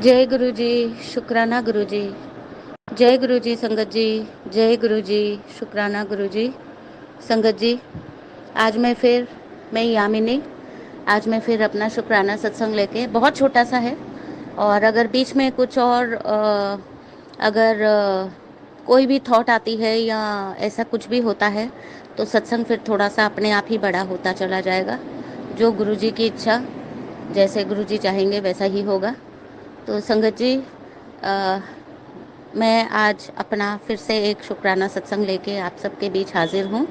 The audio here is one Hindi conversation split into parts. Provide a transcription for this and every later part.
जय गुरु जी। शुक्राना गुरु जी। जय गुरु जी संगत जी। जय गुरु जी। शुक्राना गुरु जी। संगत जी, आज मैं यामिनी आज मैं फिर अपना शुक्राना सत्संग लेके, बहुत छोटा सा है, और अगर बीच में कुछ और अगर कोई भी थॉट आती है या ऐसा कुछ भी होता है तो सत्संग फिर थोड़ा सा अपने आप ही बड़ा होता चला जाएगा। जो गुरु जी की इच्छा, जैसे गुरु जी चाहेंगे वैसा ही होगा। तो संगत जी, मैं आज अपना फिर से एक शुक्राना सत्संग लेके आप सबके बीच हाजिर हूँ।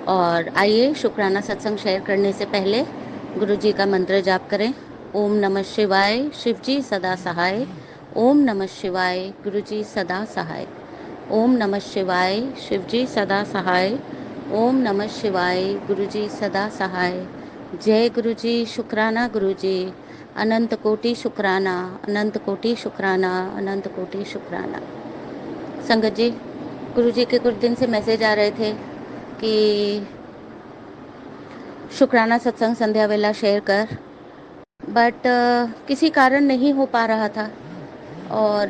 और आइए, शुक्राना सत्संग शेयर करने से पहले गुरु जी का मंत्र जाप करें। ओम नमः शिवाय, शिव जी सदा सहाय। ओम नमः शिवाय, गुरु जी सदा सहाय। ओम नमः शिवाय, शिव जी सदा सहाय। ओम नमः शिवाय, गुरु जी सदा सहाय। जय गुरु जी। शुक्राना गुरु जी। अनंत कोटि शुक्राना, अनंत कोटि शुक्राना, अनंत कोटि शुक्राना। संगत जी, गुरु जी के कुछ दिन से मैसेज आ रहे थे कि शुक्राना सत्संग संध्या वेला शेयर कर, बट किसी कारण नहीं हो पा रहा था। और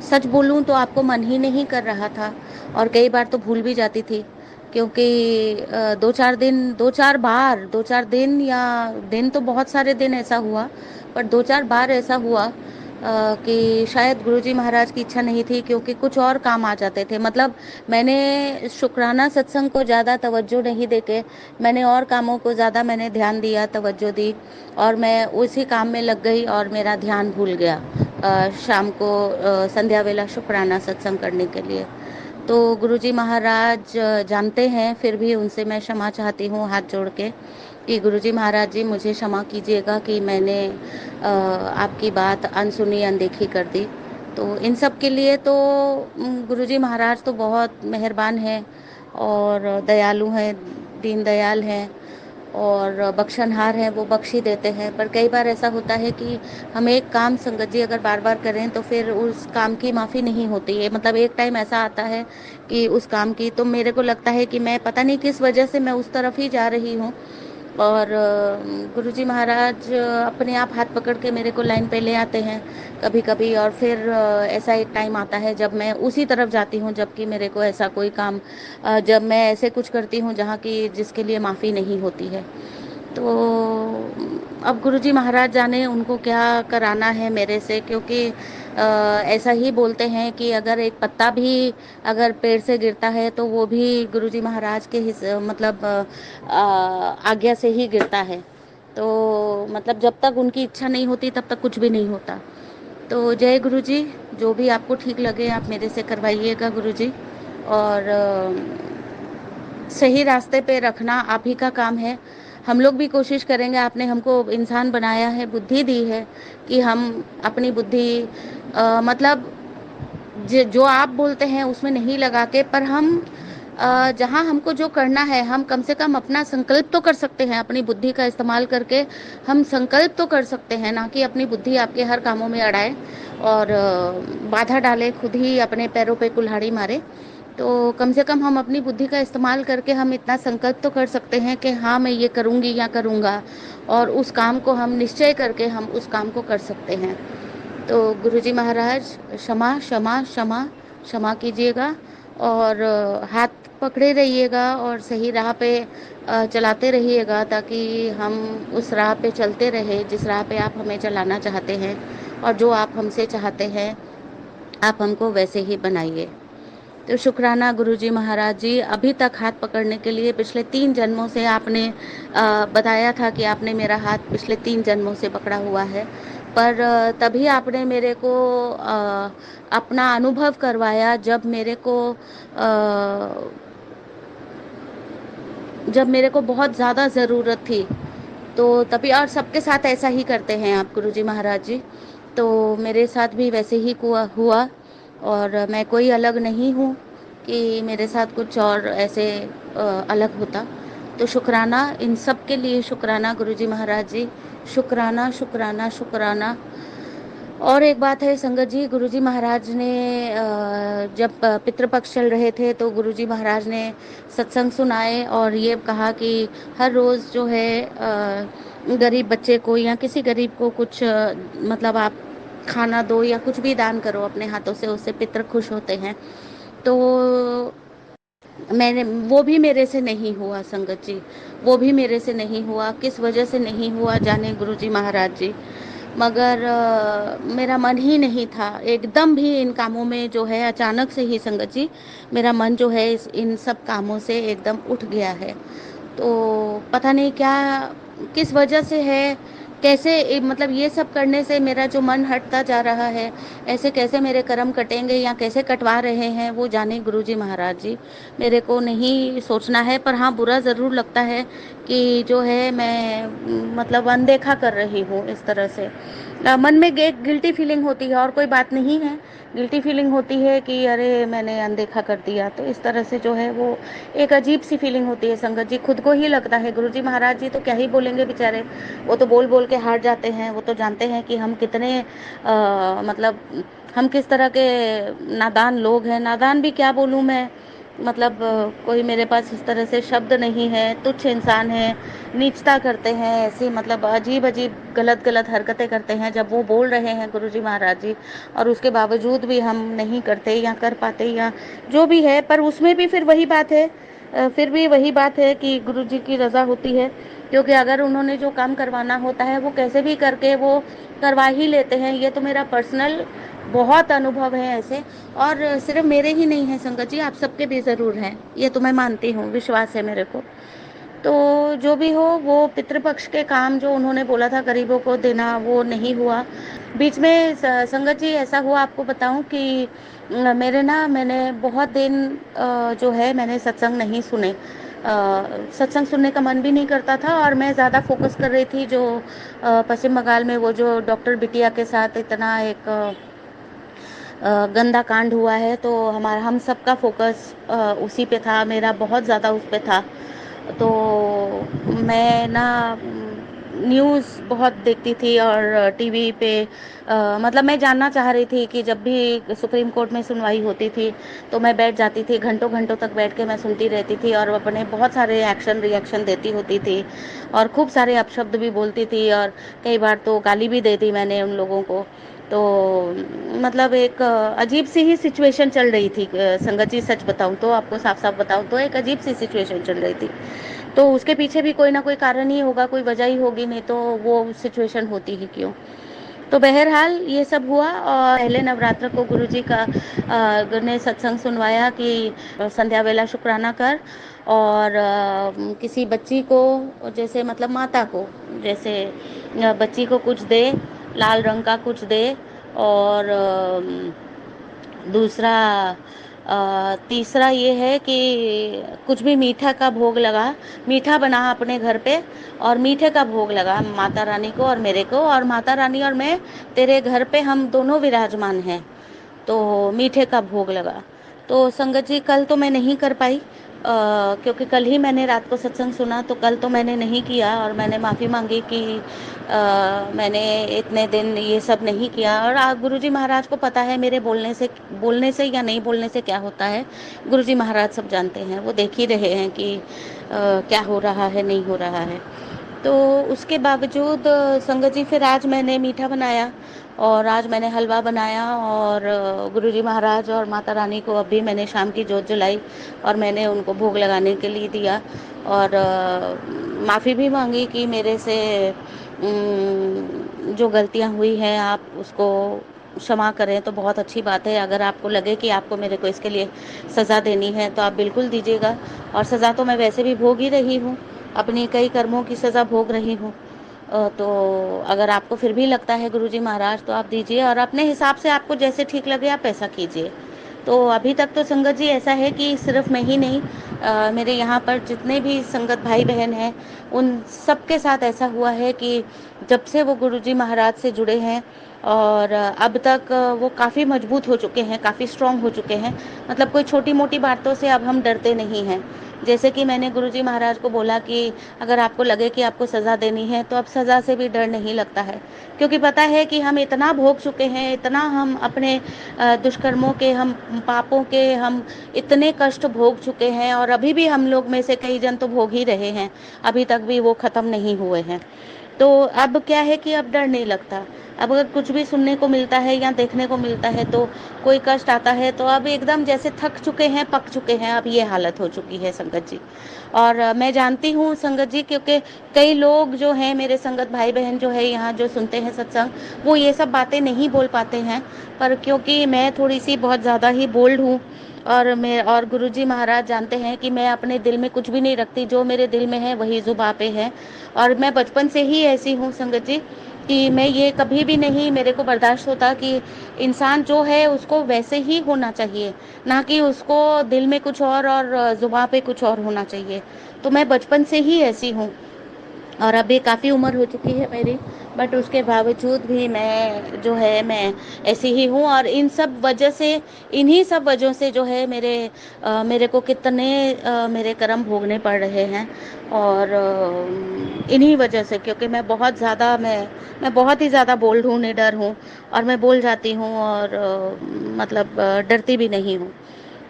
सच बोलूं तो आपको मन ही नहीं कर रहा था, और कई बार तो भूल भी जाती थी, क्योंकि दो चार दिन, या दिन तो बहुत सारे दिन ऐसा हुआ, पर दो चार बार ऐसा हुआ कि शायद गुरुजी महाराज की इच्छा नहीं थी, क्योंकि कुछ और काम आ जाते थे। मतलब मैंने शुक्राना सत्संग को ज़्यादा तवज्जो नहीं देके मैंने और कामों को ज़्यादा मैंने ध्यान दिया, तवज्जो दी, और मैं उसी काम में लग गई और मेरा ध्यान भूल गया शाम को संध्या वेला शुक्राना सत्संग करने के लिए। तो गुरुजी महाराज जानते हैं, फिर भी उनसे मैं क्षमा चाहती हूँ हाथ जोड़ के, कि गुरुजी महाराज जी मुझे क्षमा कीजिएगा कि मैंने आपकी बात अनसुनी अनदेखी कर दी। तो इन सब के लिए तो गुरुजी महाराज तो बहुत मेहरबान हैं और दयालु हैं, दीन दयाल हैं और बख्शनहार हैं, वो बख्श ही देते हैं। पर कई बार ऐसा होता है कि हम एक काम संगत जी अगर बार बार करें तो फिर उस काम की माफ़ी नहीं होती है। मतलब एक टाइम ऐसा आता है कि उस काम की, तो मेरे को लगता है कि मैं पता नहीं किस वजह से मैं उस तरफ ही जा रही हूँ, और गुरुजी महाराज अपने आप हाथ पकड़ के मेरे को लाइन पे ले आते हैं कभी कभी। और फिर ऐसा एक टाइम आता है जब मैं उसी तरफ जाती हूँ, जबकि मेरे को ऐसा कोई काम जब मैं ऐसे कुछ करती हूँ जहाँ की जिसके लिए माफ़ी नहीं होती है। तो अब गुरुजी महाराज जाने उनको क्या कराना है मेरे से, क्योंकि ऐसा ही बोलते हैं कि अगर एक पत्ता भी अगर पेड़ से गिरता है तो वो भी गुरुजी महाराज के मतलब आज्ञा से ही गिरता है। तो मतलब जब तक उनकी इच्छा नहीं होती तब तक कुछ भी नहीं होता। तो जय गुरु जी। जो भी आपको ठीक लगे आप मेरे से करवाइएगा गुरु जी, और सही रास्ते पे रखना आप ही का काम है। हम लोग भी कोशिश करेंगे, आपने हमको इंसान बनाया है, बुद्धि दी है, कि हम अपनी बुद्धि मतलब जो आप बोलते हैं उसमें नहीं लगा के, पर हम जहाँ हमको जो करना है हम कम से कम अपना संकल्प तो कर सकते हैं, अपनी बुद्धि का इस्तेमाल करके हम संकल्प तो कर सकते हैं, ना कि अपनी बुद्धि आपके हर कामों में अड़ाए और बाधा डाले, खुद ही अपने पैरों पे कुल्हाड़ी मारे। तो कम से कम हम अपनी बुद्धि का इस्तेमाल करके हम इतना संकल्प तो कर सकते हैं कि हाँ मैं ये करूँगी या करूँगा, और उस काम को हम निश्चय करके हम उस काम को कर सकते हैं। तो गुरुजी महाराज क्षमा क्षमा क्षमा क्षमा कीजिएगा, और हाथ पकड़े रहिएगा और सही राह पे चलाते रहिएगा, ताकि हम उस राह पे चलते रहे जिस राह पे आप हमें चलाना चाहते हैं, और जो आप हमसे चाहते हैं आप हमको वैसे ही बनाइए। तो शुक्राना गुरुजी महाराज जी। अभी तक हाथ पकड़ने के लिए पिछले 3 जन्मों से आपने बताया था कि आपने मेरा हाथ पिछले 3 जन्मों से पकड़ा हुआ है, पर तभी आपने मेरे को अपना अनुभव करवाया जब मेरे को बहुत ज़्यादा ज़रूरत थी। तो तभी, और सबके साथ ऐसा ही करते हैं आप गुरुजी महाराज जी, तो मेरे साथ भी वैसे ही हुआ, और मैं कोई अलग नहीं हूँ कि मेरे साथ कुछ और ऐसे अलग होता। तो शुक्राना इन सब के लिए, शुक्राना गुरुजी महाराज जी। शुक्राना शुक्राना शुक्राना। और एक बात है संगत जी, गुरुजी महाराज ने जब पितृपक्ष चल रहे थे तो गुरुजी महाराज ने सत्संग सुनाए और ये कहा कि हर रोज़ जो है गरीब बच्चे को या किसी गरीब को कुछ मतलब आप खाना दो या कुछ भी दान करो अपने हाथों से, उससे पितृ खुश होते हैं। तो मैंने वो भी मेरे से नहीं हुआ संगत जी, वो भी मेरे से नहीं हुआ। किस वजह से नहीं हुआ जाने गुरुजी महाराज जी, मगर मेरा मन ही नहीं था एकदम भी इन कामों में। जो है अचानक से ही संगत जी मेरा मन जो है इन सब कामों से एकदम उठ गया है। तो पता नहीं क्या, किस वजह से है, कैसे मतलब ये सब करने से मेरा जो मन हटता जा रहा है, ऐसे कैसे मेरे कर्म कटेंगे या कैसे कटवा रहे हैं वो जाने गुरुजी महाराज जी। मेरे को नहीं सोचना है, पर हाँ बुरा ज़रूर लगता है कि जो है मैं मतलब अनदेखा कर रही हूँ इस तरह से। मन में एक गिल्टी फीलिंग होती है और कोई बात नहीं है, गिल्टी फीलिंग होती है कि अरे मैंने अनदेखा कर दिया। तो इस तरह से जो है वो एक अजीब सी फीलिंग होती है संगत जी, खुद को ही लगता है। गुरुजी महाराज जी तो क्या ही बोलेंगे बेचारे, वो तो बोल बोल के हार जाते हैं। वो तो जानते हैं कि हम कितने मतलब हम किस तरह के नादान लोग हैं। नादान भी क्या बोलूँ मैं, मतलब कोई मेरे पास इस तरह से शब्द नहीं है। तुच्छ इंसान है, नीचता करते हैं, ऐसी मतलब अजीब अजीब गलत गलत हरकतें करते हैं जब वो बोल रहे हैं गुरुजी महाराज जी, और उसके बावजूद भी हम नहीं करते या कर पाते या जो भी है। पर उसमें भी फिर वही बात है, फिर भी वही बात है कि गुरुजी की रज़ा होती है, क्योंकि अगर उन्होंने जो काम करवाना होता है वो कैसे भी करके वो करवा ही लेते हैं। ये तो मेरा पर्सनल बहुत अनुभव है ऐसे, और सिर्फ मेरे ही नहीं है संगत जी, आप सबके भी ज़रूर हैं, ये तो मैं मानती हूँ, विश्वास है मेरे को। तो जो भी हो, वो पितृपक्ष के काम जो उन्होंने बोला था गरीबों को देना वो नहीं हुआ। बीच में संगत जी ऐसा हुआ, आपको बताऊं कि मैंने बहुत दिन जो है मैंने सत्संग नहीं सुने। सत्संग सुनने का मन भी नहीं करता था, और मैं ज़्यादा फोकस कर रही थी जो पश्चिम बंगाल में वो जो डॉक्टर बिटिया के साथ इतना एक गंदा कांड हुआ है। तो हमारा हम सबका फोकस उसी पे था, मेरा बहुत ज़्यादा उस पे था। तो मैं ना न्यूज़ बहुत देखती थी और टीवी पे मतलब मैं जानना चाह रही थी कि जब भी सुप्रीम कोर्ट में सुनवाई होती थी तो मैं बैठ जाती थी, घंटों घंटों तक बैठ के मैं सुनती रहती थी और अपने बहुत सारे एक्शन रिएक्शन देती होती थी, और खूब सारे अपशब्द भी बोलती थी, और कई बार तो गाली भी दे दी मैंने उन लोगों को। तो मतलब एक अजीब सी ही सिचुएशन चल रही थी संगत जी, सच बताऊं तो, आपको साफ साफ बताऊं तो एक अजीब सी सिचुएशन चल रही थी। तो उसके पीछे भी कोई ना कोई कारण ही होगा, कोई वजह ही होगी, नहीं तो वो सिचुएशन होती ही क्यों। तो बहरहाल ये सब हुआ, और पहले नवरात्र को गुरुजी का ने सत्संग सुनवाया कि संध्या वेला शुक्राना कर, और किसी बच्ची को, जैसे मतलब माता को, जैसे बच्ची को कुछ दे, लाल रंग का कुछ दे, और दूसरा तीसरा ये है कि कुछ भी मीठा का भोग लगा, मीठा बना अपने घर पे, और मीठे का भोग लगा माता रानी को और मेरे को, और माता रानी और मैं तेरे घर पे हम दोनों विराजमान हैं, तो मीठे का भोग लगा। तो संगत जी कल तो मैं नहीं कर पाई, क्योंकि कल ही मैंने रात को सत्संग सुना, तो कल तो मैंने नहीं किया, और मैंने माफ़ी मांगी कि मैंने इतने दिन ये सब नहीं किया। और गुरुजी महाराज को पता है मेरे बोलने से या नहीं बोलने से क्या होता है, गुरुजी महाराज सब जानते हैं, वो देख ही रहे हैं कि क्या हो रहा है नहीं हो रहा है। तो उसके बावजूद संगत जी फिर आज मैंने मीठा बनाया, और आज मैंने हलवा बनाया, और गुरुजी महाराज और माता रानी को अभी मैंने शाम की जोत जलाई और मैंने उनको भोग लगाने के लिए दिया, और माफ़ी भी मांगी कि मेरे से जो गलतियां हुई हैं आप उसको क्षमा करें। तो बहुत अच्छी बात है, अगर आपको लगे कि आपको मेरे को इसके लिए सज़ा देनी है तो आप बिल्कुल दीजिएगा, और सज़ा तो मैं वैसे भी भोग ही रही हूँ, अपनी कई कर्मों की सज़ा भोग रही हूँ। तो अगर आपको फिर भी लगता है गुरुजी महाराज तो आप दीजिए, और अपने हिसाब से आपको जैसे ठीक लगे आप ऐसा कीजिए। तो अभी तक तो संगत जी ऐसा है कि सिर्फ मैं ही नहीं, मेरे यहाँ पर जितने भी संगत भाई बहन हैं उन सब के साथ ऐसा हुआ है कि जब से वो गुरुजी महाराज से जुड़े हैं और अब तक वो काफ़ी मजबूत हो चुके हैं, काफ़ी स्ट्रांग हो चुके हैं। मतलब कोई छोटी मोटी बातों से अब हम डरते नहीं हैं। जैसे कि मैंने गुरुजी महाराज को बोला कि अगर आपको लगे कि आपको सज़ा देनी है तो अब सज़ा से भी डर नहीं लगता है, क्योंकि पता है कि हम इतना भोग चुके हैं, इतना हम अपने दुष्कर्मों के, हम पापों के, हम इतने कष्ट भोग चुके हैं, और अभी भी हम लोग में से कई जन तो भोग ही रहे हैं, अभी तक भी वो ख़त्म नहीं हुए हैं। तो अब क्या है कि अब डर नहीं लगता। अब अगर कुछ भी सुनने को मिलता है या देखने को मिलता है तो कोई कष्ट आता है तो अब एकदम जैसे थक चुके हैं, पक चुके हैं, अब ये हालत हो चुकी है संगत जी। और मैं जानती हूँ संगत जी, क्योंकि कई लोग जो हैं मेरे संगत भाई बहन जो है यहाँ जो सुनते हैं सत्संग, वो ये सब बातें नहीं बोल पाते हैं। पर क्योंकि मैं थोड़ी सी बहुत ज़्यादा ही बोल्ड हूँ, और गुरुजी महाराज जानते हैं कि मैं अपने दिल में कुछ भी नहीं रखती, जो मेरे दिल में है वही जुबां पे है। और मैं बचपन से ही ऐसी हूँ संगत जी, कि मैं ये कभी भी नहीं मेरे को बर्दाश्त होता कि इंसान जो है उसको वैसे ही होना चाहिए, ना कि उसको दिल में कुछ और जुबां पे कुछ और होना चाहिए। तो मैं बचपन से ही ऐसी हूँ। और अभी काफ़ी उम्र हो चुकी है मेरी, बट उसके बावजूद भी मैं जो है मैं ऐसी ही हूँ। और इन सब वजह से, इन्हीं सब वजहों से जो है मेरे को कितने मेरे कर्म भोगने पड़ रहे हैं। और इन्हीं वजह से, क्योंकि मैं बहुत ही ज़्यादा बोल्ड हूँ, निडर हूँ, और मैं बोल जाती हूँ, और मतलब डरती भी नहीं हूँ।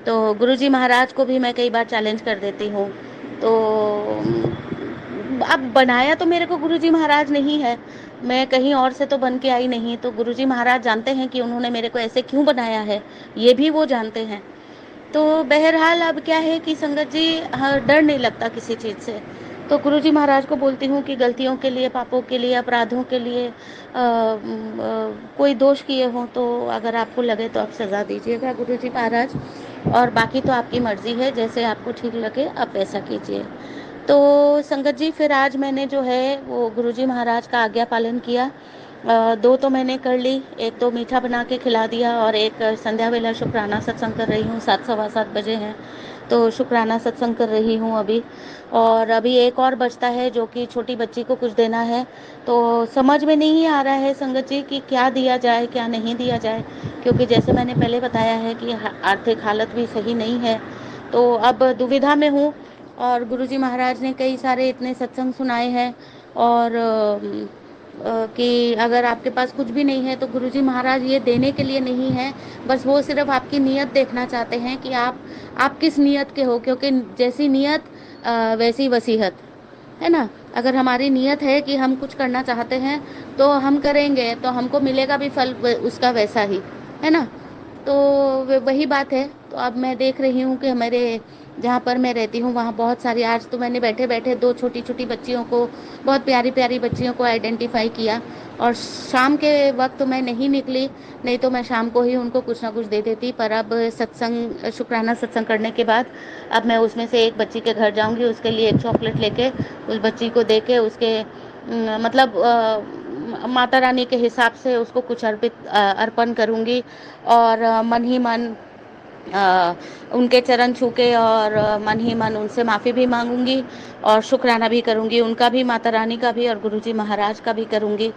तो गुरुजी महाराज को भी मैं कई बार चैलेंज कर देती हूँ। तो अब बनाया तो मेरे को गुरुजी महाराज नहीं है, मैं कहीं और से तो बन के आई नहीं। तो गुरुजी महाराज जानते हैं कि उन्होंने मेरे को ऐसे क्यों बनाया है, ये भी वो जानते हैं। तो बहरहाल अब क्या है कि संगत जी, हाँ, डर नहीं लगता किसी चीज़ से। तो गुरुजी महाराज को बोलती हूँ कि गलतियों के लिए, पापों के लिए, अपराधों के लिए कोई दोष किए हों तो अगर आपको लगे तो आप सज़ा दीजिएगा गुरुजी महाराज, और बाकी तो आपकी मर्ज़ी है, जैसे आपको ठीक लगे आप वैसा कीजिए। तो संगत जी, फिर आज मैंने जो है वो गुरुजी महाराज का आज्ञा पालन किया। दो तो मैंने कर ली, एक तो मीठा बना के खिला दिया, और एक संध्या वेला शुक्राना सत्संग कर रही हूँ, 7 सवा 7 बजे हैं, तो शुक्राना सत्संग कर रही हूँ अभी। और अभी एक और बचता है जो कि छोटी बच्ची को कुछ देना है। तो समझ में नहीं आ रहा है संगत जी कि क्या दिया जाए क्या नहीं दिया जाए, क्योंकि जैसे मैंने पहले बताया है कि आर्थिक हालत भी सही नहीं है। तो अब दुविधा में हूँ। और गुरुजी महाराज ने कई सारे इतने सत्संग सुनाए हैं, और कि अगर आपके पास कुछ भी नहीं है तो गुरुजी महाराज ये देने के लिए नहीं है, बस वो सिर्फ आपकी नीयत देखना चाहते हैं कि आप किस नीयत के हो, क्योंकि जैसी नीयत वैसी वसीहत, है ना। अगर हमारी नीयत है कि हम कुछ करना चाहते हैं तो हम करेंगे, तो हमको मिलेगा भी फल उसका वैसा ही, है ना। तो वही बात है। तो अब मैं देख रही हूँ कि हमारे जहाँ पर मैं रहती हूँ वहाँ बहुत सारी, आज तो मैंने बैठे बैठे दो छोटी छोटी बच्चियों को, बहुत प्यारी प्यारी बच्चियों को आइडेंटिफाई किया। और शाम के वक्त मैं नहीं निकली, नहीं तो मैं शाम को ही उनको कुछ ना कुछ दे देती। पर अब सत्संग, शुक्राना सत्संग करने के बाद अब मैं उसमें से एक बच्ची के घर जाऊंगी, उसके लिए एक चॉकलेट लेके उस बच्ची को दे के उसके मतलब माता रानी के हिसाब से उसको कुछ अर्पण करूंगी। और मन ही मन उनके चरण छू के, और मन ही मन उनसे माफ़ी भी मांगूंगी, और शुक्राना भी करूंगी, उनका भी, माता रानी का भी, और गुरुजी महाराज का भी करूंगी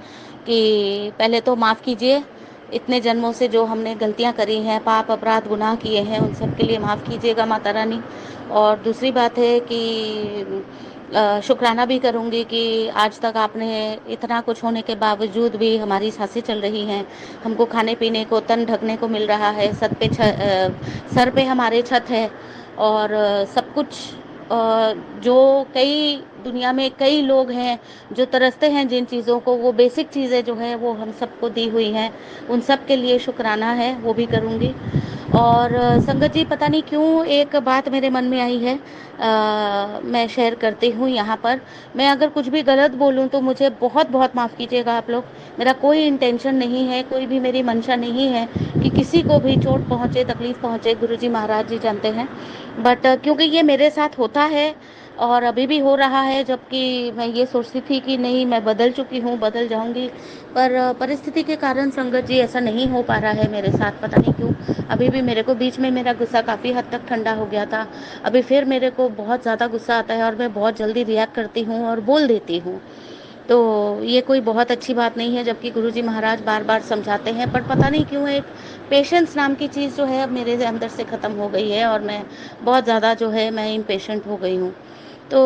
कि पहले तो माफ़ कीजिए, इतने जन्मों से जो हमने गलतियां करी हैं, पाप अपराध गुनाह किए हैं, उन सब के लिए माफ़ कीजिएगा माता रानी। और दूसरी बात है कि शुक्राना भी करूंगी कि आज तक आपने इतना कुछ होने के बावजूद भी हमारी सांसें चल रही हैं, हमको खाने पीने को, तन ढकने को मिल रहा है, सर पे हमारे छत है, और सब कुछ जो कई दुनिया में कई लोग हैं जो तरसते हैं जिन चीज़ों को, वो बेसिक चीज़ें जो है वो हम सबको दी हुई हैं, उन सब के लिए शुक्राना है, वो भी करूँगी। और संगत जी, पता नहीं क्यों एक बात मेरे मन में आई है, मैं शेयर करती हूँ यहाँ पर। मैं अगर कुछ भी गलत बोलूँ तो मुझे बहुत बहुत माफ़ कीजिएगा आप लोग। मेरा कोई इंटेंशन नहीं है, कोई भी मेरी मंशा नहीं है कि किसी को भी चोट पहुँचे, तकलीफ़ पहुँचे, गुरुजी महाराज जी जानते हैं। बट क्योंकि ये मेरे साथ होता है और अभी भी हो रहा है, जबकि मैं ये सोचती थी कि नहीं, मैं बदल चुकी हूँ, बदल जाऊँगी, पर परिस्थिति के कारण संगत जी ऐसा नहीं हो पा रहा है मेरे साथ, पता नहीं क्यों। अभी भी मेरे को बीच में मेरा गुस्सा काफ़ी हद तक ठंडा हो गया था, अभी फिर मेरे को बहुत ज़्यादा गुस्सा आता है और मैं बहुत जल्दी रिएक्ट करती हूँ और बोल देती हूँ। तो ये कोई बहुत अच्छी बात नहीं है, जबकि गुरुजी महाराज बार बार समझाते हैं, पर पता नहीं क्यों एक पेशेंस नाम की चीज़ जो है अब मेरे अंदर से ख़त्म हो गई है, और मैं बहुत ज़्यादा जो है मैं इम्पेशेंट हो गई हूँ। तो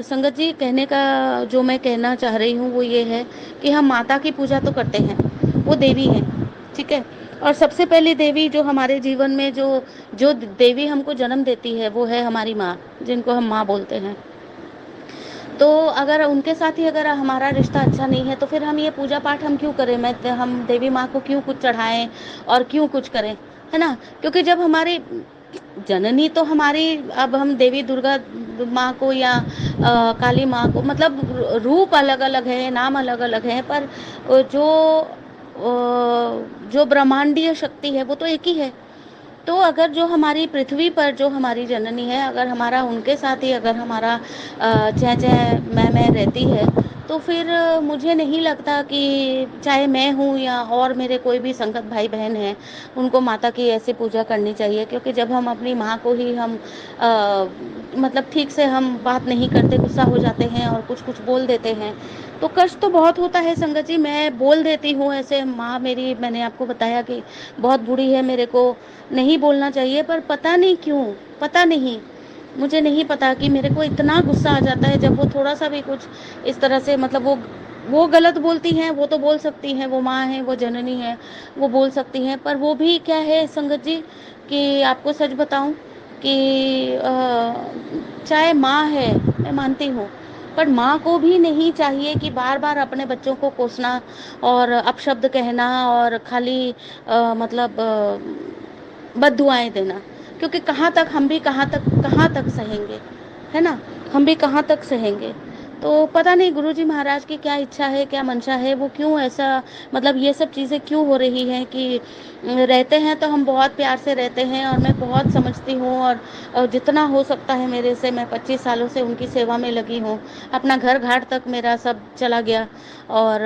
संगत जी, कहने का जो मैं कहना चाह रही हूँ वो ये है कि हम माता की पूजा तो करते हैं, वो देवी हैं, ठीक है। और सबसे पहली देवी जो हमारे जीवन में जो जो देवी हमको जन्म देती है वो है हमारी माँ, जिनको हम माँ बोलते हैं। तो अगर उनके साथ ही अगर हमारा रिश्ता अच्छा नहीं है तो फिर हम ये पूजा पाठ हम क्यों करें, मैं हम देवी माँ को क्यों कुछ चढ़ाएं और क्यों कुछ करें, है ना। क्योंकि जब हमारी जननी तो हमारी, अब हम देवी दुर्गा माँ को या काली माँ को, मतलब रूप अलग अलग है, नाम अलग अलग है, पर जो जो ब्रह्मांडीय शक्ति है वो तो एक ही है। तो अगर जो हमारी पृथ्वी पर जो हमारी जननी है, अगर हमारा उनके साथ ही अगर हमारा चह चह मैं रहती है, तो फिर मुझे नहीं लगता कि चाहे मैं हूँ या और मेरे कोई भी संगत भाई बहन हैं, उनको माता की ऐसी पूजा करनी चाहिए। क्योंकि जब हम अपनी माँ को ही हम मतलब ठीक से हम बात नहीं करते, गुस्सा हो जाते हैं और कुछ कुछ बोल देते हैं, तो कष्ट तो बहुत होता है संगत जी। मैं बोल देती हूँ ऐसे, माँ मेरी, मैंने आपको बताया कि बहुत बुरी है, मेरे को नहीं बोलना चाहिए, पर पता नहीं क्यों, पता नहीं, मुझे नहीं पता कि मेरे को इतना गुस्सा आ जाता है जब वो थोड़ा सा भी कुछ इस तरह से, मतलब वो गलत बोलती हैं, वो तो बोल सकती हैं, वो माँ है, वो जननी है, वो बोल सकती हैं, पर वो भी क्या है संगत जी, कि आपको सच बताऊं कि चाहे माँ है, मैं मानती हूँ, पर माँ को भी नहीं चाहिए कि बार बार अपने बच्चों को कोसना और अपशब्द कहना और खाली मतलब बद्दुआएं देना। क्योंकि कहाँ तक हम भी, कहाँ तक सहेंगे, है ना, हम भी कहाँ तक सहेंगे। तो पता नहीं गुरुजी महाराज की क्या इच्छा है, क्या मंशा है, वो क्यों ऐसा, मतलब ये सब चीज़ें क्यों हो रही हैं कि रहते हैं तो हम बहुत प्यार से रहते हैं और मैं बहुत समझती हूँ, और जितना हो सकता है मेरे से, मैं 25 सालों से उनकी सेवा में लगी हूँ, अपना घर घाट तक मेरा सब चला गया, और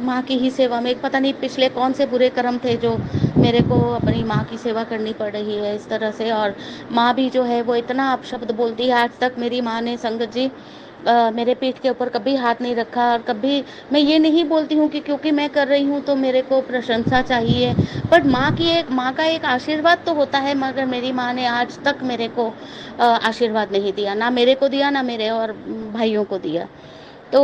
माँ की ही सेवा में, पता नहीं पिछले कौन से बुरे कर्म थे जो मेरे को अपनी माँ की सेवा करनी पड़ रही है इस तरह से। और माँ भी जो है वो इतना अपशब्द बोलती है, आज तक मेरी माँ ने संगत जी मेरे पीठ के ऊपर कभी हाथ नहीं रखा, और कभी, मैं ये नहीं बोलती हूँ कि क्योंकि मैं कर रही हूँ तो मेरे को प्रशंसा चाहिए, बट माँ का एक आशीर्वाद तो होता है, मगर मेरी माँ ने आज तक मेरे को आशीर्वाद नहीं दिया, ना मेरे को दिया, ना मेरे और भाइयों को दिया। तो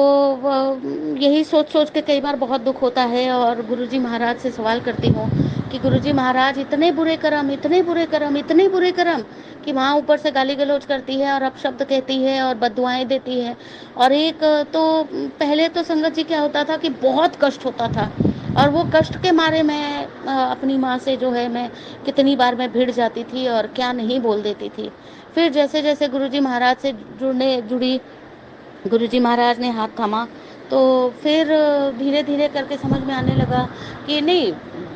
यही सोच सोच के कई बार बहुत दुख होता है, और गुरुजी महाराज से सवाल करती हूँ कि गुरुजी महाराज, इतने बुरे कर्म, इतने बुरे कर्म, इतने बुरे कर्म, कि माँ ऊपर से गाली गलौज करती है और अपशब्द कहती है और बददुआएं देती है। और एक तो पहले तो संगत जी क्या होता था कि बहुत कष्ट होता था, और वो कष्ट के मारे मैं अपनी माँ से जो है, मैं कितनी बार मैं भिड़ जाती थी और क्या नहीं बोल देती थी। फिर जैसे जैसे गुरुजी महाराज से जुड़ी, गुरुजी महाराज ने हाथ थामा, तो फिर धीरे धीरे करके समझ में आने लगा कि नहीं,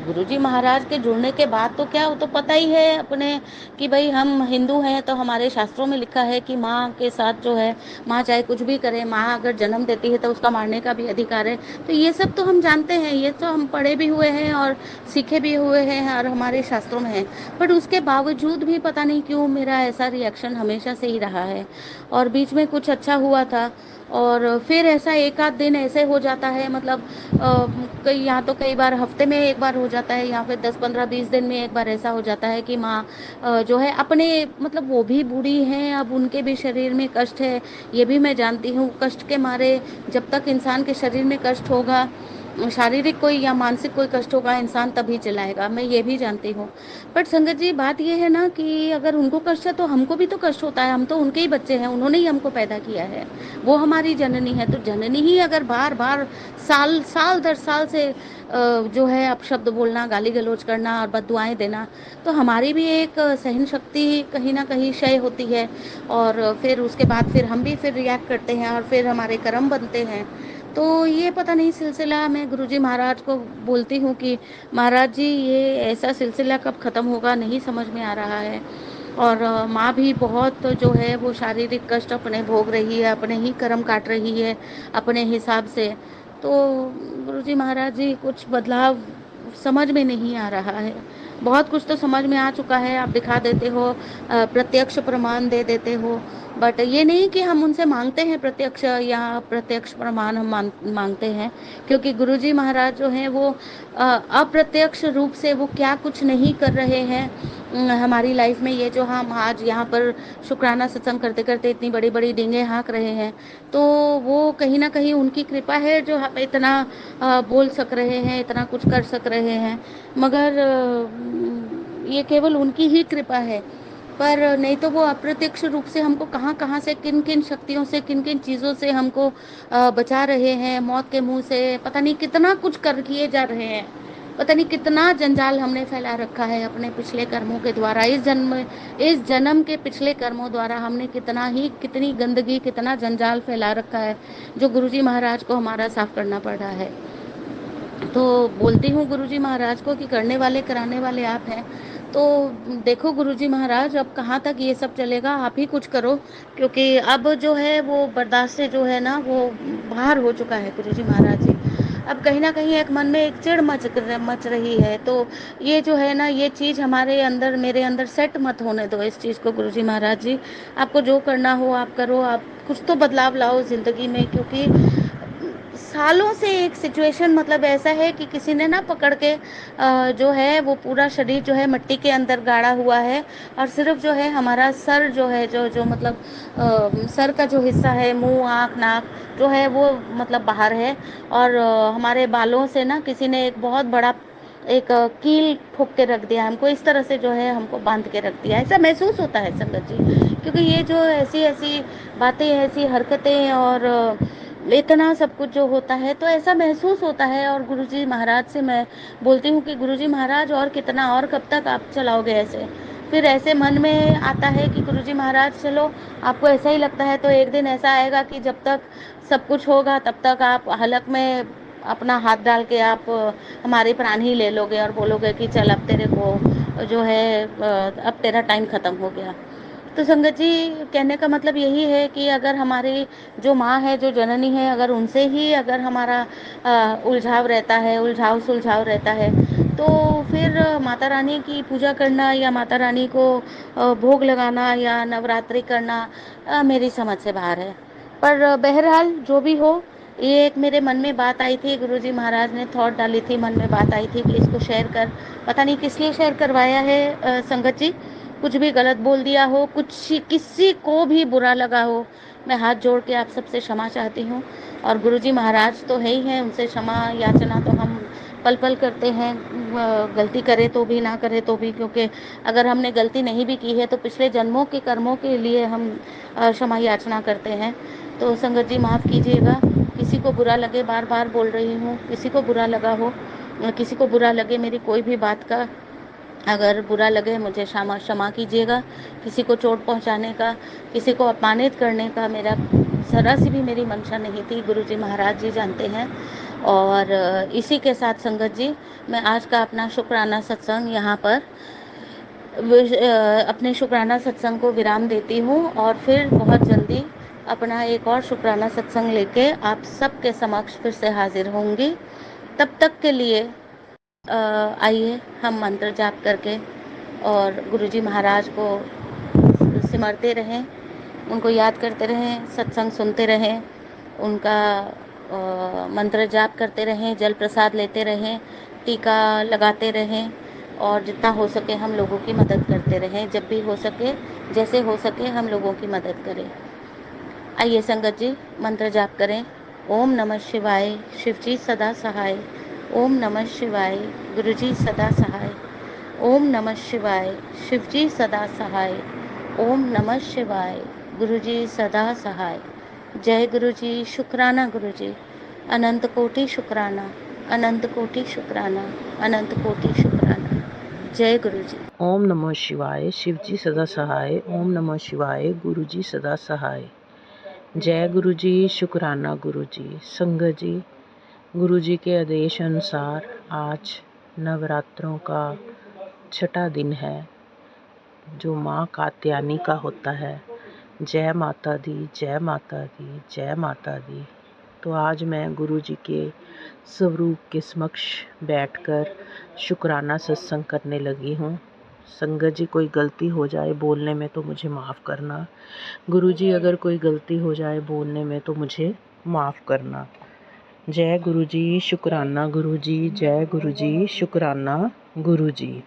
गुरुजी महाराज के जुड़ने के बाद तो क्या, वो तो पता ही है अपने कि भाई हम हिंदू हैं, तो हमारे शास्त्रों में लिखा है कि माँ के साथ जो है, माँ चाहे कुछ भी करे, माँ अगर जन्म देती है तो उसका मारने का भी अधिकार है। तो ये सब तो हम जानते हैं, ये तो हम पढ़े भी हुए हैं और सीखे भी हुए हैं और हमारे शास्त्रों में है। बट उसके बावजूद भी पता नहीं क्यों मेरा ऐसा रिएक्शन हमेशा से ही रहा है, और बीच में कुछ अच्छा हुआ था, और फिर ऐसा एक आध दिन ऐसे हो जाता है, मतलब कई, यहाँ तो कई बार हफ्ते में एक बार हो जाता है, या फिर 10 15 20 दिन में एक बार ऐसा हो जाता है कि माँ जो है अपने, मतलब वो भी बूढ़ी हैं, अब उनके भी शरीर में कष्ट है, ये भी मैं जानती हूँ। कष्ट के मारे, जब तक इंसान के शरीर में कष्ट होगा, शारीरिक कोई या मानसिक कोई कष्ट होगा, इंसान तभी चिल्लाएगा, मैं ये भी जानती हूँ। बट संगत जी बात ये है ना कि अगर उनको कष्ट है तो हमको भी तो कष्ट होता है, हम तो उनके ही बच्चे हैं, उन्होंने ही हमको पैदा किया है, वो हमारी जननी है। तो जननी ही अगर बार बार, साल साल दर साल से जो है अपशब्द बोलना, गाली गलौज करना और बददुआएं देना, तो हमारी भी एक सहन शक्ति कहीं ना कहीं क्षय होती है, और फिर उसके बाद फिर हम भी फिर रिएक्ट करते हैं और फिर हमारे कर्म बनते हैं। तो ये पता नहीं सिलसिला, मैं गुरुजी महाराज को बोलती हूँ कि महाराज जी ये ऐसा सिलसिला कब ख़त्म होगा, नहीं समझ में आ रहा है। और माँ भी बहुत जो है वो शारीरिक कष्ट अपने भोग रही है, अपने ही कर्म काट रही है अपने हिसाब से। तो गुरुजी महाराज जी कुछ बदलाव समझ में नहीं आ रहा है। बहुत कुछ तो समझ में आ चुका है, आप दिखा देते हो, प्रत्यक्ष प्रमाण दे देते हो, बट ये नहीं कि हम उनसे मांगते हैं प्रत्यक्ष या प्रत्यक्ष प्रमाण हम मांगते हैं। क्योंकि गुरुजी महाराज जो हैं वो अप्रत्यक्ष रूप से वो क्या कुछ नहीं कर रहे हैं हमारी लाइफ में। ये जो हम आज यहाँ पर शुक्राना सत्संग करते करते इतनी बड़ी बड़ी डींगे हाँक रहे हैं, तो वो कहीं ना कहीं उनकी कृपा है जो हम इतना बोल सक रहे हैं, इतना कुछ कर सक रहे हैं। मगर ये केवल उनकी ही कृपा है। पर नहीं तो वो अप्रत्यक्ष रूप से हमको कहाँ-कहाँ से, किन-किन शक्तियों से, किन-किन चीज़ों से हमको बचा रहे हैं, मौत के मुँह से, पता नहीं कितना कुछ कर किए जा रहे हैं। पता नहीं कितना जंजाल हमने फैला रखा है अपने पिछले कर्मों के द्वारा। इस जन्म के पिछले कर्मों द्वारा हमने कितनी गंदगी, कितना जंजाल फैला रखा है, जो गुरुजी महाराज को हमारा साफ करना पड़ रहा है। तो बोलती हूँ गुरुजी महाराज को कि करने वाले कराने वाले आप हैं, तो देखो गुरुजी महाराज अब कहाँ तक ये सब चलेगा, आप ही कुछ करो, क्योंकि अब जो है वो बर्दाश्त से जो है ना वो बाहर हो चुका है गुरुजी महाराज जी। अब कहीं ना कहीं एक मन में एक चिढ़ मच रही है, तो ये जो है ना ये चीज़ हमारे अंदर, मेरे अंदर सेट मत होने दो इस चीज़ को गुरुजी महाराज जी। आपको जो करना हो आप करो, आप कुछ तो बदलाव लाओ ज़िंदगी में, क्योंकि सालों से एक सिचुएशन मतलब ऐसा है कि किसी ने ना पकड़ के जो है वो पूरा शरीर जो है मिट्टी के अंदर गाड़ा हुआ है, और सिर्फ जो है हमारा सर जो है, जो जो मतलब सर का जो हिस्सा है, मुंह आँख नाक जो है वो मतलब बाहर है, और हमारे बालों से ना किसी ने एक बहुत बड़ा एक कील ठोक के रख दिया हमको, इस तरह से जो है हमको बांध के रख दिया, ऐसा महसूस होता है संगत जी। क्योंकि ये जो ऐसी ऐसी बातें, ऐसी हरकतें और इतना सब कुछ जो होता है, तो ऐसा महसूस होता है। और गुरुजी महाराज से मैं बोलती हूँ कि गुरुजी महाराज और कितना, और कब तक आप चलाओगे ऐसे। फिर ऐसे मन में आता है कि गुरुजी महाराज चलो, आपको ऐसा ही लगता है तो एक दिन ऐसा आएगा कि जब तक सब कुछ होगा तब तक आप हलक में अपना हाथ डाल के आप हमारे प्राण ही ले लोगे और बोलोगे कि चल अब तेरे को जो है अब तेरा टाइम ख़त्म हो गया। तो संगत जी, कहने का मतलब यही है कि अगर हमारी जो माँ है, जो जननी है, अगर उनसे ही अगर हमारा उलझाव रहता है, उलझाव सुलझाव रहता है, तो फिर माता रानी की पूजा करना या माता रानी को भोग लगाना या नवरात्रि करना मेरी समझ से बाहर है। पर बहरहाल जो भी हो, ये एक मेरे मन में बात आई थी, गुरुजी महाराज ने थॉट डाली थी, मन में बात आई थी कि इसको शेयर कर, पता नहीं किस लिए शेयर करवाया है संगत जी। कुछ भी गलत बोल दिया हो, कुछ किसी को भी बुरा लगा हो, मैं हाथ जोड़ के आप सबसे क्षमा चाहती हूँ। और गुरुजी महाराज तो है ही हैं, उनसे क्षमा याचना तो हम पल पल करते हैं, गलती करे तो भी ना करे तो भी, क्योंकि अगर हमने गलती नहीं भी की है तो पिछले जन्मों के कर्मों के लिए हम क्षमा याचना करते हैं। तो संगत जी माफ़ कीजिएगा, किसी को बुरा लगे, बार बार बोल रही हूँ, किसी को बुरा लगा हो, किसी को बुरा लगे मेरी कोई भी बात का, अगर बुरा लगे मुझे क्षमा क्षमा कीजिएगा। किसी को चोट पहुंचाने का, किसी को अपमानित करने का मेरा ज़रा सी भी मेरी मंशा नहीं थी, गुरुजी महाराज जी जानते हैं। और इसी के साथ संगत जी, मैं आज का अपना शुक्राना सत्संग यहाँ पर अपने शुक्राना सत्संग को विराम देती हूँ, और फिर बहुत जल्दी अपना एक और शुक्राना सत्संग लेके आप सबके समक्ष फिर से हाजिर होंगी। तब तक के लिए आइए हम मंत्र जाप करके और गुरुजी महाराज को सिमरते रहें, उनको याद करते रहें, सत्संग सुनते रहें, उनका मंत्र जाप करते रहें, जल प्रसाद लेते रहें, टीका लगाते रहें, और जितना हो सके हम लोगों की मदद करते रहें। जब भी हो सके, जैसे हो सके हम लोगों की मदद करें। आइए संगत जी मंत्र जाप करें। ओम नमः शिवाय, शिवजी सदा सहाय। ओम नमः शिवाय, गुरुजी सदा सहाय। ओम नमः शिवाय, शिवजी सदा सहाय। ओम नमः शिवाय, गुरुजी सदा सहाय। जय गुरुजी, शुक्राना गुरुजी, अनंत कोटि शुक्राना, अनंत कोटि शुक्राना, अनंत कोटि शुक्राना। जय गुरुजी। ओम नमः शिवाय, शिवजी सदा सहाय। ओम नमः शिवाय, गुरुजी सदा सहाय। जय गुरुजी, शुक्राना गुरुजी। संगत जी, गुरुजी के आदेश अनुसार आज नवरात्रों का छठा दिन है, जो माँ कात्यायनी का होता है। जय माता दी, जय माता दी, जय माता दी। तो आज मैं गुरुजी के स्वरूप के समक्ष बैठकर शुक्राना सत्संग करने लगी हूँ। संगत जी, कोई गलती हो जाए बोलने में तो मुझे माफ़ करना। गुरुजी, अगर कोई गलती हो जाए बोलने में तो मुझे माफ़ करना। जय गुरुजी, शुक्राना गुरुजी। जय गुरुजी, शुक्राना गुरुजी।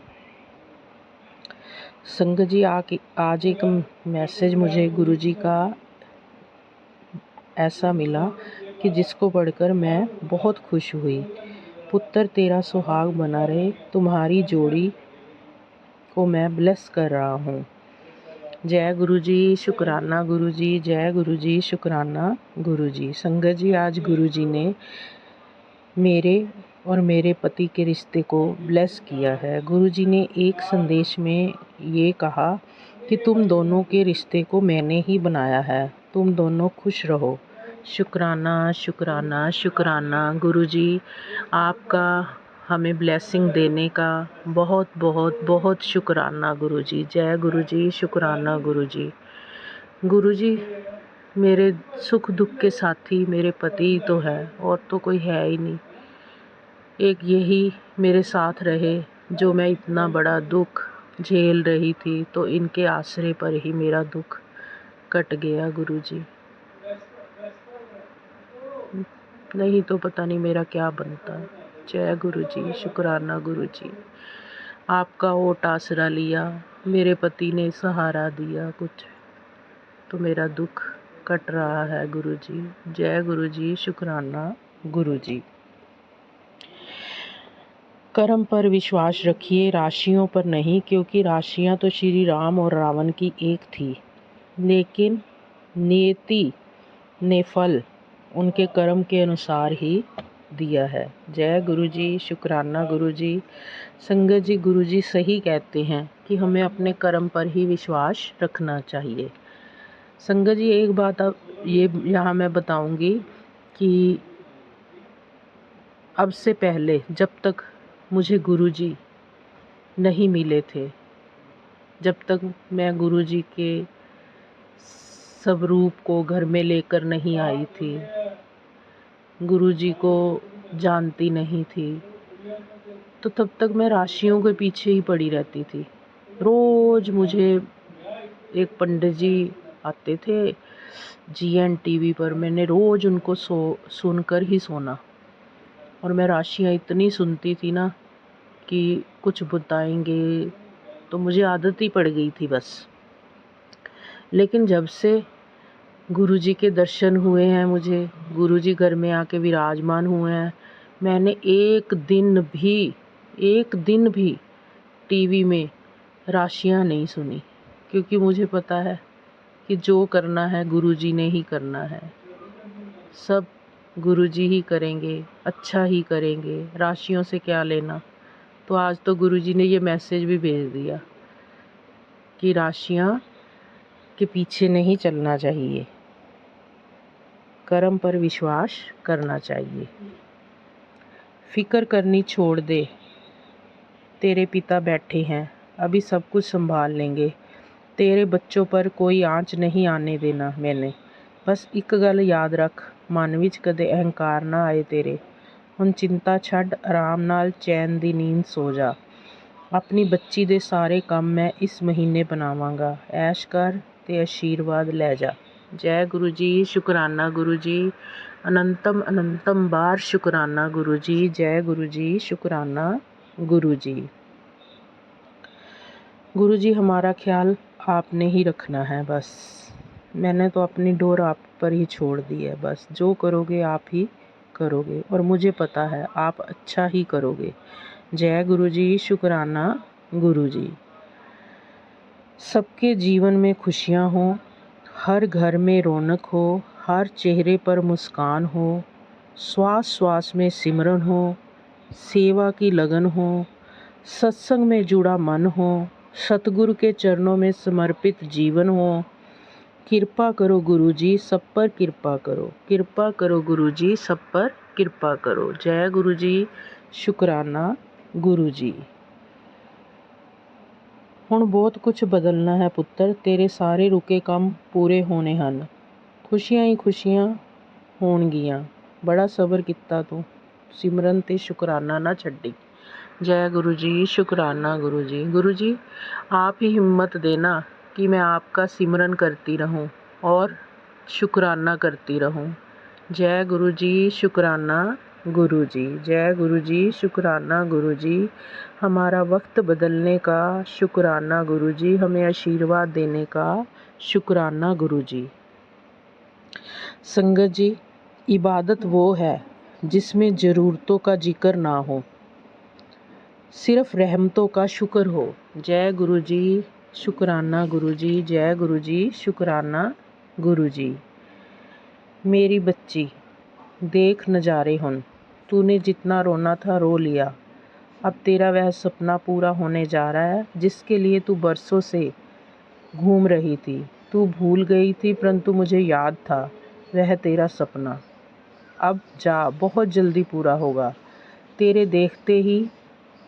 संगत जी, आज एक मैसेज मुझे गुरुजी का ऐसा मिला कि जिसको पढ़कर मैं बहुत खुश हुई। पुत्र तेरा सुहाग बना रहे, तुम्हारी जोड़ी को मैं ब्लेस कर रहा हूँ। जय गुरु जी, शुक्राना गुरु जी, जय गुरु जी, शुक्राना गुरु जी। संगत जी, आज गुरु जी ने मेरे और मेरे पति के रिश्ते को ब्लेस किया है। गुरु जी ने एक संदेश में ये कहा कि तुम दोनों के रिश्ते को मैंने ही बनाया है, तुम दोनों खुश रहो। शुक्राना शुक्राना शुक्राना गुरु जी, आपका हमें ब्लेसिंग देने का बहुत बहुत बहुत शुक्राना गुरु जी। जय गुरु जी, शुक्राना गुरु जी। गुरु जी, मेरे सुख दुख के साथी मेरे पति ही तो है, और तो कोई है ही नहीं। एक यही मेरे साथ रहे, जो मैं इतना बड़ा दुख झेल रही थी, तो इनके आसरे पर ही मेरा दुख कट गया गुरु जी। नहीं तो पता नहीं मेरा क्या बनता। जय गुरु जी, शुक्राना गुरु जी। आपका ओट आसरा लिया, मेरे पति ने सहारा दिया कुछ, तो मेरा दुख कट रहा है गुरु जी। जय गुरु जी, शुक्राना गुरु जी। कर्म पर विश्वास रखिए, राशियों पर नहीं, क्योंकि राशियां तो श्री राम और रावण की एक थी, लेकिन नियति ने फल उनके कर्म के अनुसार ही दिया है। जय गुरु जी, शुक्राना गुरु जी। संगत जी, गुरु जी सही कहते हैं कि हमें अपने कर्म पर ही विश्वास रखना चाहिए। संगत जी, एक बात अब ये यहाँ मैं बताऊंगी कि अब से पहले जब तक मुझे गुरु जी नहीं मिले थे, जब तक मैं गुरु जी के स्वरूप को घर में लेकर नहीं आई थी, गुरु जी को जानती नहीं थी, तो तब तक मैं राशियों के पीछे ही पड़ी रहती थी। रोज़ मुझे एक पंडित जी आते थे GN TV पर, मैंने रोज़ उनको सुनकर ही सोना। और मैं राशियाँ इतनी सुनती थी ना कि कुछ बताएंगे, तो मुझे आदत ही पड़ गई थी बस। लेकिन जब से गुरुजी के दर्शन हुए हैं, मुझे गुरुजी घर में आके विराजमान हुए हैं, मैंने एक दिन भी टीवी में राशियाँ नहीं सुनी, क्योंकि मुझे पता है कि जो करना है गुरुजी ने ही करना है। सब गुरुजी ही करेंगे, अच्छा ही करेंगे, राशियों से क्या लेना। तो आज तो गुरुजी ने ये मैसेज भी भेज दिया कि राशियाँ के पीछे नहीं चलना चाहिए, कर्म पर विश्वास करना चाहिए। फिक्र करनी छोड़ दे, तेरे पिता बैठे हैं, अभी सब कुछ संभाल लेंगे। तेरे बच्चों पर कोई आँच नहीं आने देना मैंने। बस एक गल याद रख, मन विच कदे अहंकार ना आए तेरे। हुण चिंता छड्ड, आराम नाल चैन दी नींद सो जा। अपनी बच्ची दे सारे काम मैं इस महीने बनावांगा। ऐश कर ते आशीर्वाद लै जा। जय गुरु जी, शुक्राना गुरु जी। अनंतम अनंतम बार शुक्राना गुरु जी। जय गुरु जी, शुक्राना गुरु जी। गुरु जी, हमारा ख्याल आपने ही रखना है बस। मैंने तो अपनी डोर आप पर ही छोड़ दी है। बस जो करोगे आप ही करोगे, और मुझे पता है आप अच्छा ही करोगे। जय गुरु जी, शुक्राना गुरु जी। सबके जीवन में खुशियाँ हो, हर घर में रौनक हो, हर चेहरे पर मुस्कान हो, श्वास श्वास में सिमरन हो, सेवा की लगन हो, सत्संग में जुड़ा मन हो, सतगुरु के चरणों में समर्पित जीवन हो। कृपा करो गुरु जी, सब पर कृपा करो। कृपा करो गुरु जी, सब पर कृपा करो। जय गुरु जी, शुक्राना गुरु जी। हुण बहुत कुछ बदलना है पुत्तर, तेरे सारे रुके काम पूरे होने हन। खुशियां ही खुशियां होणगियां। बड़ा सबर किता तू, सिमरन ते शुकराना ना छड्डी। जय गुरु जी, शुक्राना गुरु जी। गुरु जी, आप ही हिम्मत देना कि मैं आपका सिमरन करती रहूं और शुक्राना करती रहूं। जय गुरु जी, शुक्राना गुरु जी। जय गुरु जी, शुक्राना गुरु जी। हमारा वक्त बदलने का शुक्राना गुरु जी, हमें आशीर्वाद देने का शुक्राना गुरु जी। संगत जी, इबादत वो है जिसमें ज़रूरतों का जिक्र ना हो, सिर्फ रहमतों का शुक्र हो। जय गुरु जी, शुक्राना गुरुजी। जय गुरुजी, शुक्राना गुरुजी। मेरी बच्ची देख नज़ारे हुन, तूने जितना रोना था रो लिया। अब तेरा वह सपना पूरा होने जा रहा है जिसके लिए तू बरसों से घूम रही थी। तू भूल गई थी परंतु मुझे याद था वह तेरा सपना। अब जा, बहुत जल्दी पूरा होगा। तेरे देखते ही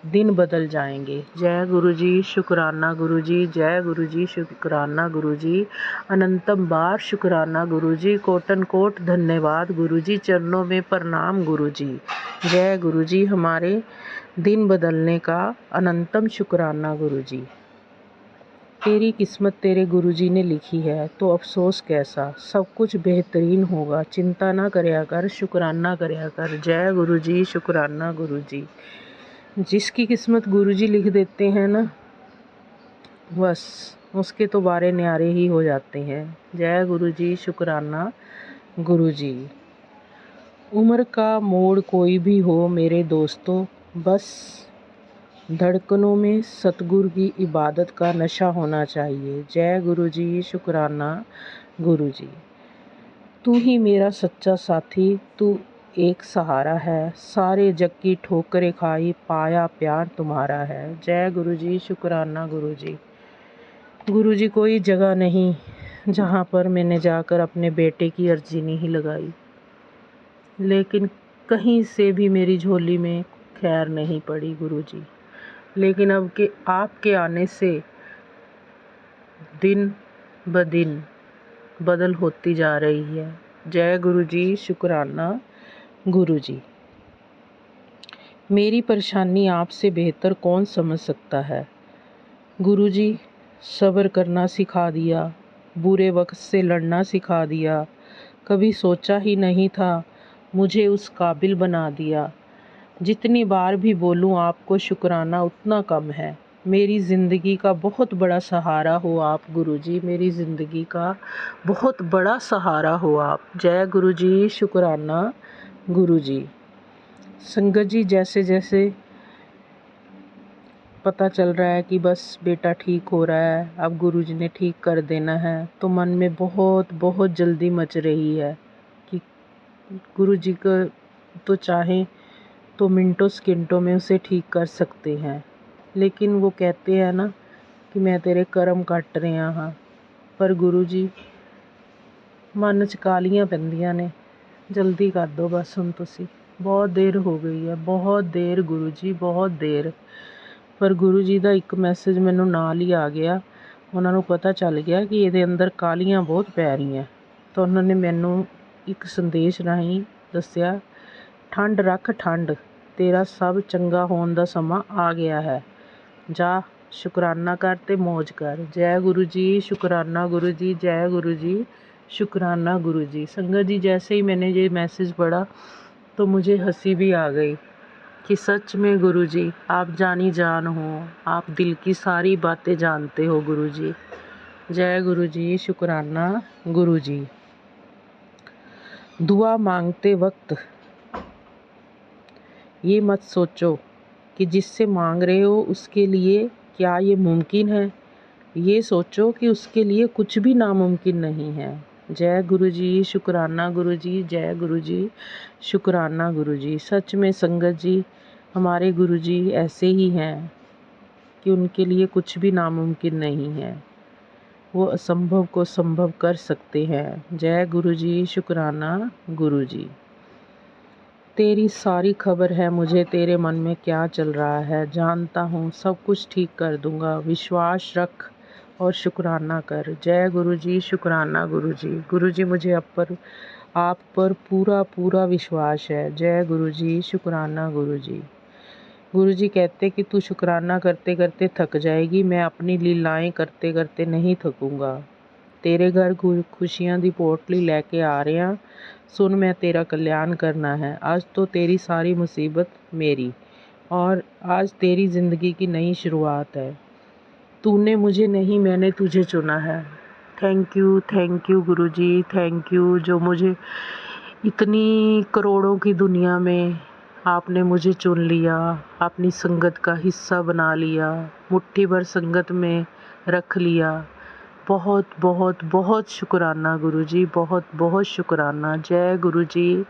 दिन बदल जाएंगे। जय गुरुजी, शुक्राना गुरुजी। जय गुरुजी, शुक्राना गुरुजी। अनंतम बार शुक्राना गुरुजी। कोटन कोट धन्यवाद गुरुजी। चरणों में प्रणाम गुरुजी। जय गुरुजी, हमारे दिन बदलने का अनंतम शुक्राना गुरुजी। तेरी किस्मत तेरे गुरुजी ने लिखी है तो अफसोस कैसा, सब कुछ बेहतरीन होगा। चिंता ना करया कर, शुक्राना करया कर। जय गुरुजी, शुक्राना गुरुजी। जिसकी किस्मत गुरुजी लिख देते हैं ना, बस उसके तो बारे न्यारे ही हो जाते हैं। जय गुरुजी, शुक्राना गुरुजी। उम्र का मोड़ कोई भी हो मेरे दोस्तों, बस धड़कनों में सतगुरु की इबादत का नशा होना चाहिए। जय गुरुजी, शुक्राना गुरुजी। तू ही मेरा सच्चा साथी, तू एक सहारा है। सारे जग की ठोकरें खाई, पाया प्यार तुम्हारा है। जय गुरुजी, शुक्राना गुरुजी। गुरुजी, कोई जगह नहीं जहाँ पर मैंने जाकर अपने बेटे की अर्जी नहीं लगाई, लेकिन कहीं से भी मेरी झोली में खैर नहीं पड़ी गुरुजी। लेकिन अब के आपके आने से दिन ब दिन बदल होती जा रही है। जय गुरुजी, शुक्राना गुरुजी। मेरी परेशानी आपसे बेहतर कौन समझ सकता है। गुरुजी, सब्र करना सिखा दिया, बुरे वक्त से लड़ना सिखा दिया। कभी सोचा ही नहीं था, मुझे उस काबिल बना दिया। जितनी बार भी बोलूं आपको शुक्राना उतना कम है। मेरी ज़िंदगी का बहुत बड़ा सहारा हो आप गुरुजी। मेरी ज़िंदगी का बहुत बड़ा सहारा हो आप। जय गुरुजी, शुक्राना गुरुजी। संगत जी, जैसे जैसे पता चल रहा है कि बस बेटा ठीक हो रहा है, अब गुरुजी ने ठीक कर देना है, तो मन में बहुत बहुत जल्दी मच रही है कि गुरुजी का तो चाहे तो मिनटों सेकंडों में उसे ठीक कर सकते हैं। लेकिन वो कहते हैं ना कि मैं तेरे कर्म कट रहा हाँ, पर गुरुजी मन च कालियां पैंदियां ने, जल्दी कर दो बस हुण तुसी। बहुत देर हो गई है, बहुत देर गुरुजी, बहुत देर। पर गुरुजी ਦਾ ਇੱਕ ਮੈਸੇਜ ਮੈਨੂੰ ਨਾਲ ਹੀ ਆ ਗਿਆ। ਉਹਨਾਂ ਨੂੰ ਪਤਾ ਚੱਲ ਗਿਆ ਕਿ ਇਹਦੇ ਅੰਦਰ ਕਾਲੀਆਂ ਬਹੁਤ ਪੈ ਰਹੀਆਂ, ਤਾਂ ਉਹਨਾਂ ਨੇ ਮੈਨੂੰ ਇੱਕ ਸੰਦੇਸ਼ ਰਾਹੀਂ ਦੱਸਿਆ, ਠੰਡ ਰੱਖ ਠੰਡ, तेरा सब चंगा होने का समा आ गया है। जा शुकराना कर ते मौज कर। जय गुरु जी, शुकराना गुरु जी। जय गुरु जी, शुकराना गुरु जी। संगत जी, जैसे ही मैंने ये मैसेज पढ़ा तो मुझे हंसी भी आ गई कि सच में गुरु जी आप जानी जान हो, आप दिल की सारी बातें जानते हो गुरु जी। जय गुरु जी, शुकराना गुरु जी। दुआ मांगते वक्त ये मत सोचो कि जिससे मांग रहे हो उसके लिए क्या ये मुमकिन है। ये सोचो कि उसके लिए कुछ भी नामुमकिन नहीं है। जय गुरु जी, शुक्राना गुरु जी। जय गुरु जी, शुक्राना गुरु जी। सच में संगत जी, हमारे गुरु जी ऐसे ही हैं कि उनके लिए कुछ भी नामुमकिन नहीं है। वो असंभव को संभव कर सकते हैं। जय गुरु जी, शुक्राना गुरु जी। तेरी सारी खबर है मुझे, तेरे मन में क्या चल रहा है जानता हूँ, सब कुछ ठीक कर दूँगा। विश्वास रख और शुक्राना कर। जय गुरु जी, शुक्राना गुरु जी। गुरु जी, मुझे आप पर पूरा पूरा विश्वास है। जय गुरु जी, शुक्राना गुरु जी। गुरु जी कहते कि तू शुक्राना करते करते थक जाएगी, मैं अपनी लीलाएं करते करते नहीं थकूँगा। तेरे घर खुशियां दी पोटली लेके आ रहे हैं, सुन मैं तेरा कल्याण करना है। आज तो तेरी सारी मुसीबत मेरी, और आज तेरी ज़िंदगी की नई शुरुआत है। तूने मुझे नहीं, मैंने तुझे चुना है। Thank you Guru ji, thank you. जो मुझे इतनी करोड़ों की दुनिया में आपने मुझे चुन लिया, अपनी संगत का हिस्सा बना लिया। मुट्ठी भर संगत में रख लिया। बहुत बहुत बहुत शुक्राना गुरुजी, बहुत बहुत शुक्राना। जय गुरुजी,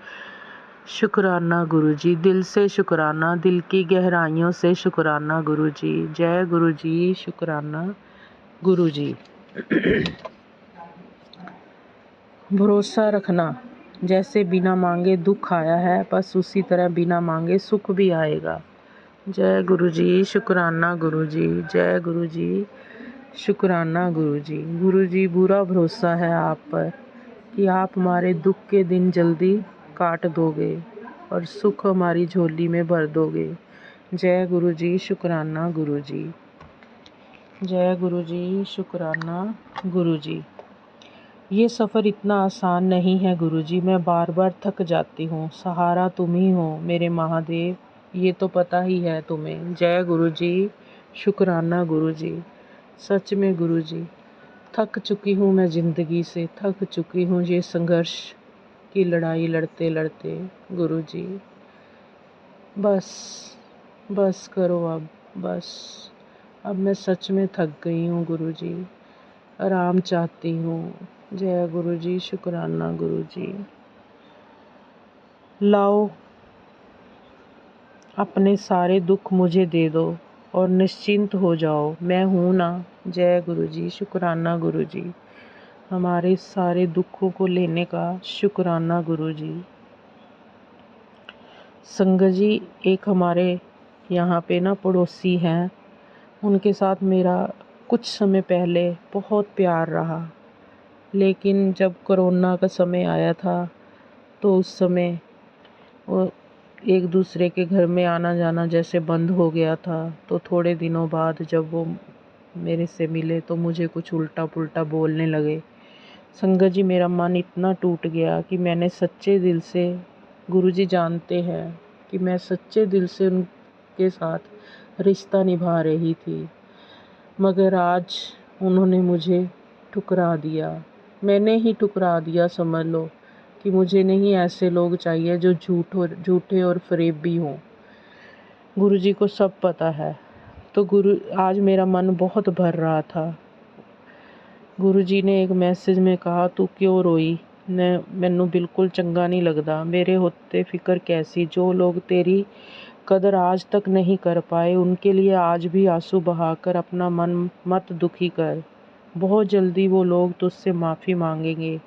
शुक्राना गुरुजी, दिल से शुक्राना, दिल की गहराइयों से शुक्राना गुरुजी। जय गुरुजी, शुक्राना गुरुजी। भरोसा रखना, जैसे बिना मांगे दुख आया है, बस उसी तरह बिना मांगे सुख भी आएगा। जय गुरुजी, शुक्राना गुरुजी। जय गुरुजी, शुक्राना गुरुजी। गुरुजी, पूरा भरोसा है आप पर कि आप हमारे दुख के दिन जल्दी काट दोगे और सुख हमारी झोली में भर दोगे। जय गुरुजी, शुक्राना गुरुजी। जय गुरुजी, शुक्राना गुरुजी। ये सफ़र इतना आसान नहीं है गुरुजी, मैं बार बार थक जाती हूँ। सहारा तुम ही हो मेरे महादेव, ये तो पता ही है तुम्हें। जय गुरुजी, शुक्राना गुरुजी। सच में गुरुजी, थक चुकी हूँ मैं ज़िंदगी से, थक चुकी हूँ ये संघर्ष की लड़ाई लड़ते लड़ते गुरुजी। बस बस करो अब, बस अब मैं सच में थक गई हूँ गुरुजी, आराम चाहती हूँ। जय गुरुजी, शुक्राना गुरुजी। लाओ अपने सारे दुख मुझे दे दो और निश्चिंत हो जाओ, मैं हूँ ना। जय गुरुजी, शुक्राना गुरुजी। हमारे सारे दुखों को लेने का शुक्राना गुरुजी। संगत जी, एक हमारे यहाँ पे ना पड़ोसी हैं, उनके साथ मेरा कुछ समय पहले बहुत प्यार रहा, लेकिन जब कोरोना का समय आया था तो उस समय वो एक दूसरे के घर में आना जाना जैसे बंद हो गया था। तो थोड़े दिनों बाद जब वो मेरे से मिले तो मुझे कुछ उल्टा पुल्टा बोलने लगे। संगत जी, मेरा मन इतना टूट गया कि मैंने सच्चे दिल से, गुरुजी जानते हैं कि मैं सच्चे दिल से उनके साथ रिश्ता निभा रही थी, मगर आज उन्होंने मुझे ठुकरा दिया। मैंने ही ठुकरा दिया समझ लो, कि मुझे नहीं ऐसे लोग चाहिए जो झूठे और फरेब भी हों। गुरुजी को सब पता है। तो आज मेरा मन बहुत भर रहा था। गुरुजी ने एक मैसेज में कहा, तू क्यों रोई, मैनू बिल्कुल चंगा नहीं लगदा, मेरे होते फिक्र कैसी। जो लोग तेरी कदर आज तक नहीं कर पाए, उनके लिए आज भी आंसू बहाकर अपना मन मत दुखी कर। बहुत जल्दी वो लोग तुझसे माफ़ी मांगेंगे,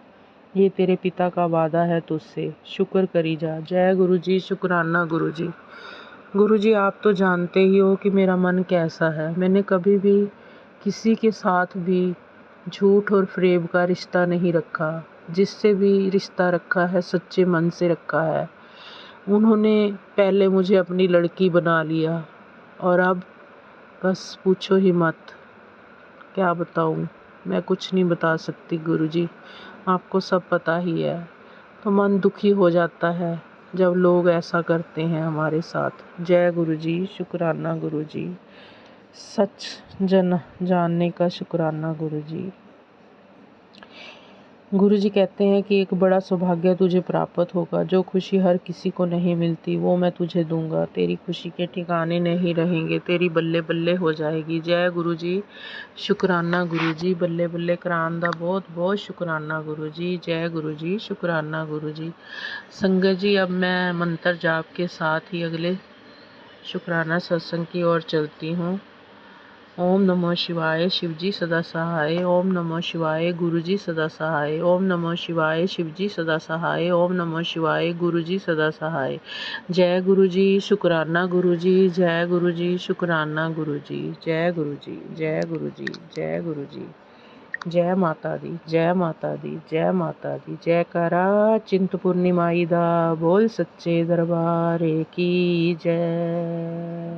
ये तेरे पिता का वादा है तुझसे, शुक्र करी जा। जय गुरुजी, शुक्राना गुरुजी। गुरुजी, आप तो जानते ही हो कि मेरा मन कैसा है। मैंने कभी भी किसी के साथ भी झूठ और फरेब का रिश्ता नहीं रखा। जिससे भी रिश्ता रखा है सच्चे मन से रखा है। उन्होंने पहले मुझे अपनी लड़की बना लिया और अब बस पूछो ही मत। क्या बताऊँ, मैं कुछ नहीं बता सकती गुरुजी, आपको सब पता ही है। तो मन दुखी हो जाता है जब लोग ऐसा करते हैं हमारे साथ। जय गुरुजी, शुक्राना गुरुजी। सच जानने का शुक्राना गुरुजी। गुरुजी कहते हैं कि एक बड़ा सौभाग्य तुझे प्राप्त होगा। जो खुशी हर किसी को नहीं मिलती वो मैं तुझे दूंगा। तेरी खुशी के ठिकाने नहीं रहेंगे, तेरी बल्ले बल्ले हो जाएगी। जय गुरुजी, शुक्राना गुरुजी। बल्ले बल्ले करान दा बहुत बहुत शुक्राना गुरुजी। जय गुरुजी, शुक्राना गुरुजी। संगत जी, अब मैं मंत्र जाप के साथ ही अगले शुक्राना सत्संग की ओर चलती हूँ। ओम नमः शिवाय, शिवजी सदा सहाय। ओम नमः शिवाय, गुरुजी सदा सहाय। ओम नमः शिवाय, शिवजी सदा सहाय। ओम नमः शिवाय, गुरुजी सदा सहाय। जय गुरुजी, शुक्राना गुरुजी। जय गुरुजी, शुक्राना गुरुजी। जय गुरुजी, जय गुरुजी, जय गुरुजी। जय माता दी, जय माता दी, जय माता दी। जयकारा चिंतपूर्णी माई दा, बोल सच्चे दरबार की जय।